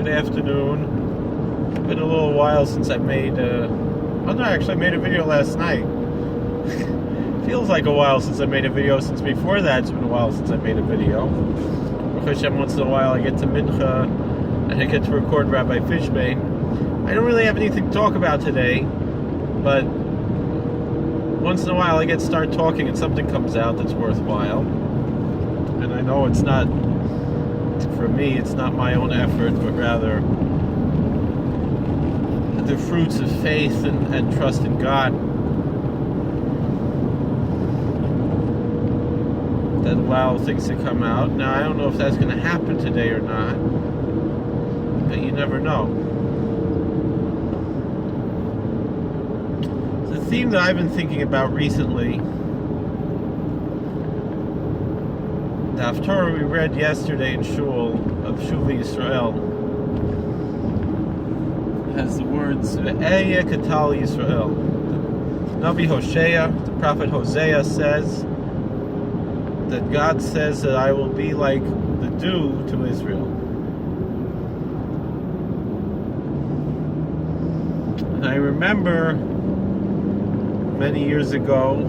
Good afternoon. It's been a little while since I made I made a video last night. Feels like a while since I made a video, since before that it's been a while since I made a video. Hashem, once in a while I get to Mincha and I get to record Rabbi Fishbane. I don't really have anything to talk about today, but once in a while I start talking and something comes out that's worthwhile. And I know it's not, for me, it's not my own effort, but rather the fruits of faith and trust in God that allow things to come out. Now, I don't know if that's going to happen today or not, but you never know. The theme that I've been thinking about recently, the Haftarah we read yesterday in Shul of Shuvi Yisrael, has the words Ve'ehyeh Katal Yisrael. Nabi Hosea, the prophet Hosea, says that God says that I will be like the dew to Israel. And I remember many years ago,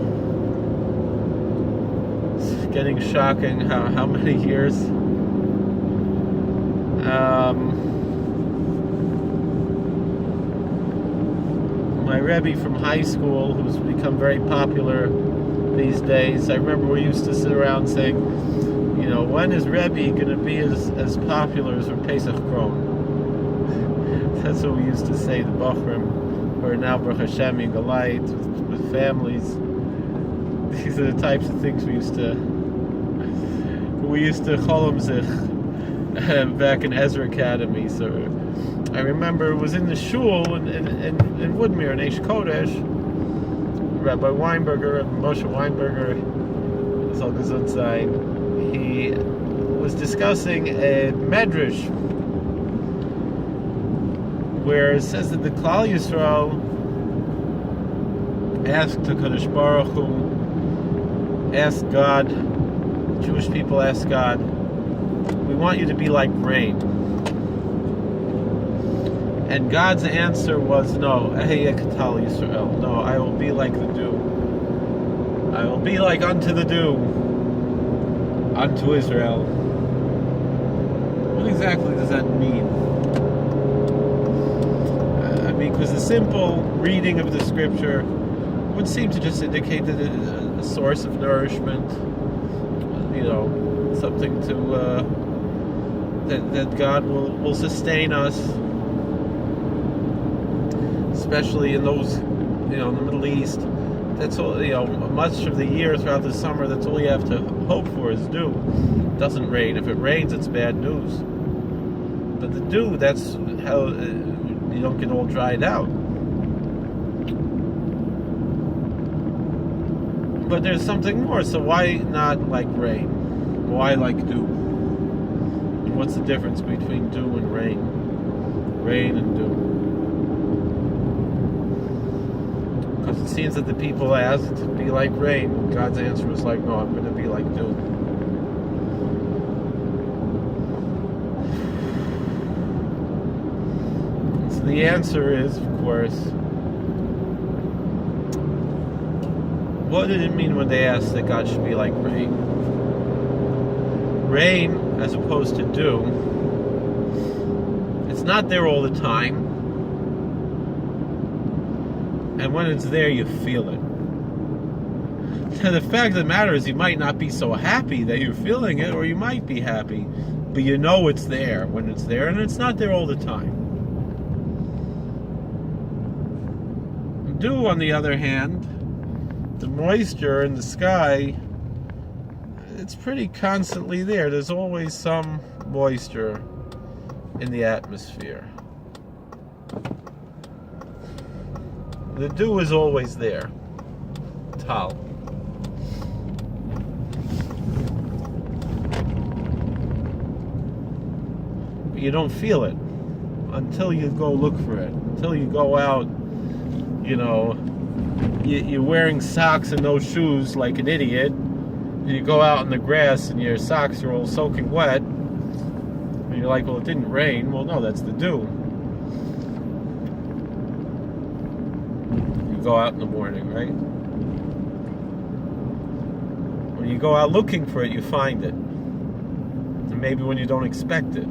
it's getting shocking how many years, my Rebbe from high school, who's become very popular these days, I remember we used to sit around saying, you know, when is Rebbe going to be as popular as Pesach Kron? That's what we used to say, the Bachrim, who are now Baruch Hashem in Galait with families. These are the types of things we used to Cholam Zich back in Ezra Academy. So I remember it was in the shul in Woodmere, in Eish Kodesh, Rabbi Weinberger, Moshe Weinberger, Zal Gesund sein, he was discussing a medrash where it says that the Klal Yisrael asked the Kadosh Baruch Hu, asked God, Jewish people asked God, we want you to be like rain. And God's answer was, no, Ve'ehyeh Katal Yisrael. No, I will be like the dew. I will be like unto the dew, unto Israel. What exactly does that mean? Because the simple reading of the scripture would seem to just indicate that it's a source of nourishment, you know, something to that God will sustain us, especially in those, you know, in the Middle East. That's all, you know, much of the year throughout the summer, that's all you have to hope for is dew. It doesn't rain. If it rains, it's bad news. But the dew, that's how you don't get all dried out. But there's something more, so why not like rain? Why like dew? And what's the difference between dew and rain? Rain and dew. Because it seems that the people asked to be like rain. God's answer was like, no, I'm going to be like dew. So the answer is, of course, what did it mean when they asked that God should be like rain? Rain, as opposed to dew, it's not there all the time. And when it's there, you feel it. And the fact of the matter is, you might not be so happy that you're feeling it, or you might be happy, but you know it's there when it's there, and it's not there all the time. Dew, on the other hand, the moisture in the sky, it's pretty constantly there. There's always some moisture in the atmosphere. The dew is always there. Tal. But you don't feel it until you go look for it. Until you go out, you know, you're wearing socks and no shoes like an idiot. You go out in the grass and your socks are all soaking wet. And you're like, well, it didn't rain. Well, no, that's the dew. You go out in the morning, right? When you go out looking for it, you find it. And maybe when you don't expect it.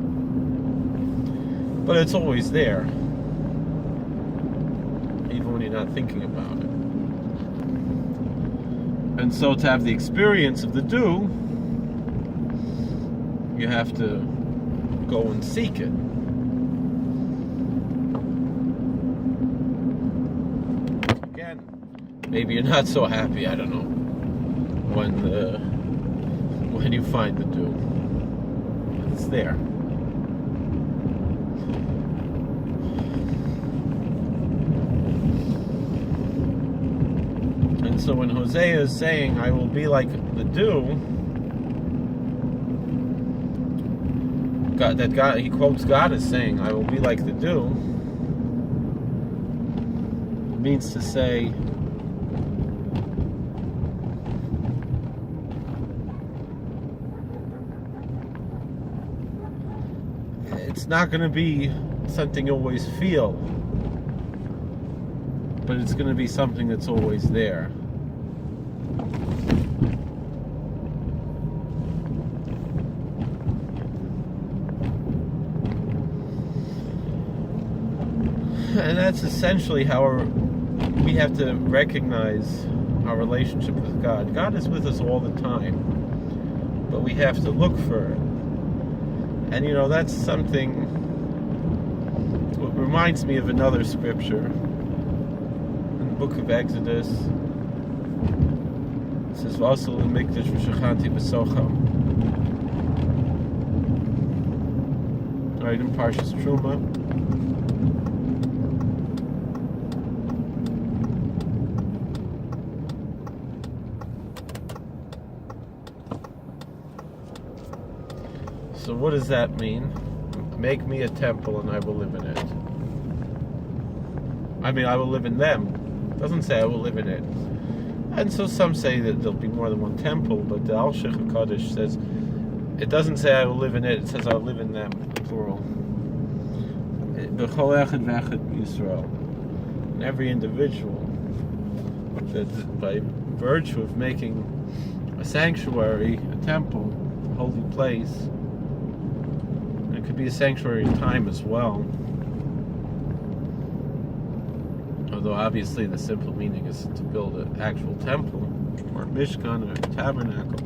But it's always there. Even when you're not thinking about it. And so to have the experience of the dew, you have to go and seek it. Again, maybe you're not so happy, I don't know, when you find the dew. It's there. And so when Hosea is saying, I will be like the dew, he quotes God as saying, I will be like the dew, it means to say, it's not going to be something you always feel, but it's going to be something that's always there. And that's essentially how we have to recognize our relationship with God. God is with us all the time, but we have to look for it. And that's something. What reminds me of another scripture in the book of Exodus. It says, "V'asel l'mikdash v'shachanti b'socham." Right in Parshas Truma. So what does that mean? Make me a temple and I will live in it. I mean, I will live in them. It doesn't say I will live in it. And so some say that there'll be more than one temple, but the Al-Sheikh HaKadosh says, it doesn't say I will live in it, it says I will live in them, plural. B'chol echad v'echad Yisrael. And every individual, that by virtue of making a sanctuary, a temple, a holy place, it could be a sanctuary in time as well. Although obviously the simple meaning is to build an actual temple, or mishkan, or tabernacle.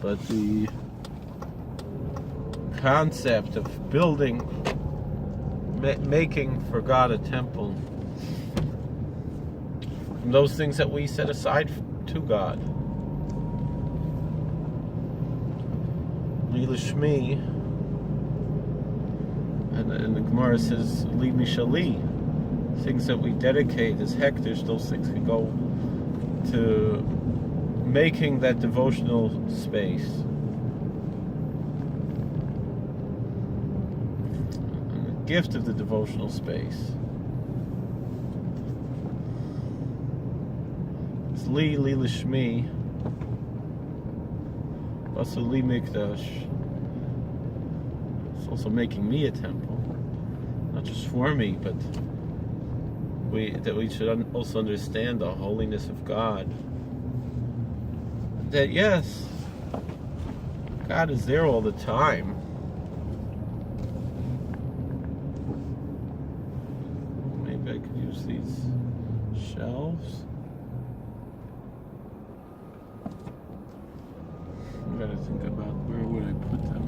But the concept of building, making for God a temple, from those things that we set aside to God. Lishmi, and the Gemara says, Li Mishali, things that we dedicate as hektish, those things can go to making that devotional space. And the gift of the devotional space. It's Li Lishmi, also Li Mikdash. It's also making me a temple, not just for me, but we should also understand the holiness of God. That yes, God is there all the time. Maybe I could use these shelves. I gotta think about where would I put them.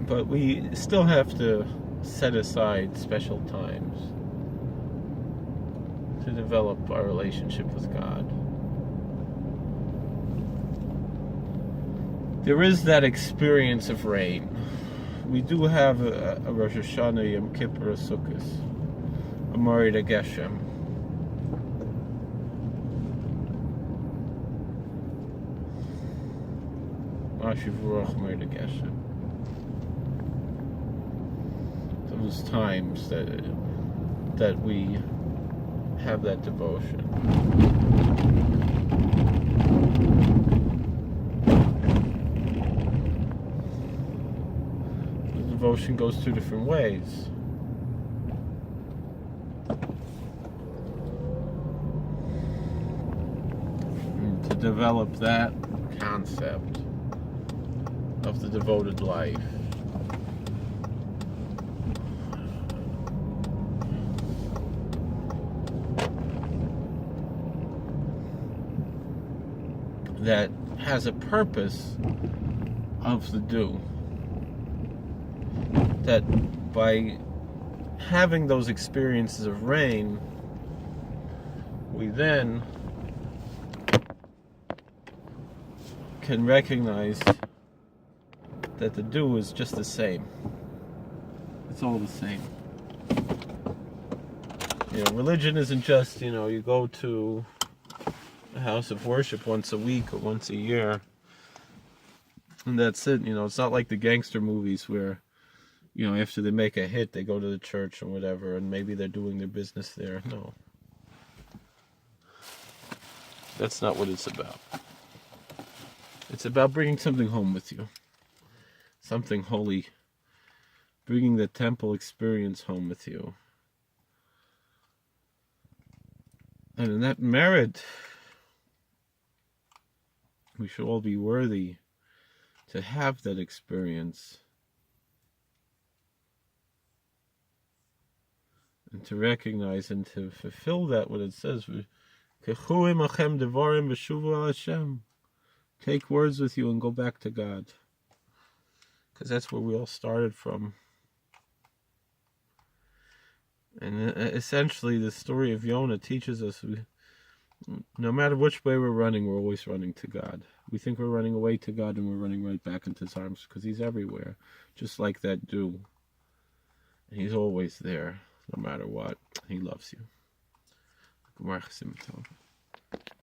But we still have to set aside special times to develop our relationship with God. There is that experience of rain. We do have a Rosh Hashanah, Yom Kippur, a Sukkot, a Morid Geshem. those times that we have that devotion. The devotion goes two different ways. And to develop that concept of the devoted life, that has a purpose of the do. That by having those experiences of rain, we then can recognize that the do is just the same. It's all the same. Religion isn't just, you go to a house of worship once a week or once a year, and that's it. It's not like the gangster movies where, after they make a hit, they go to the church or whatever, and maybe they're doing their business there. No. That's not what it's about. It's about bringing something home with you. Something holy. Bringing the temple experience home with you. And in that merit, we should all be worthy to have that experience. And to recognize and to fulfill that, what it says, take words with you and go back to God. Because that's where we all started from. And essentially, the story of Yonah teaches us, no matter which way we're always running to God. We think we're running away to God, and we're running right back into His arms, because He's everywhere, just like that dew. And He's always there, no matter what. He loves you.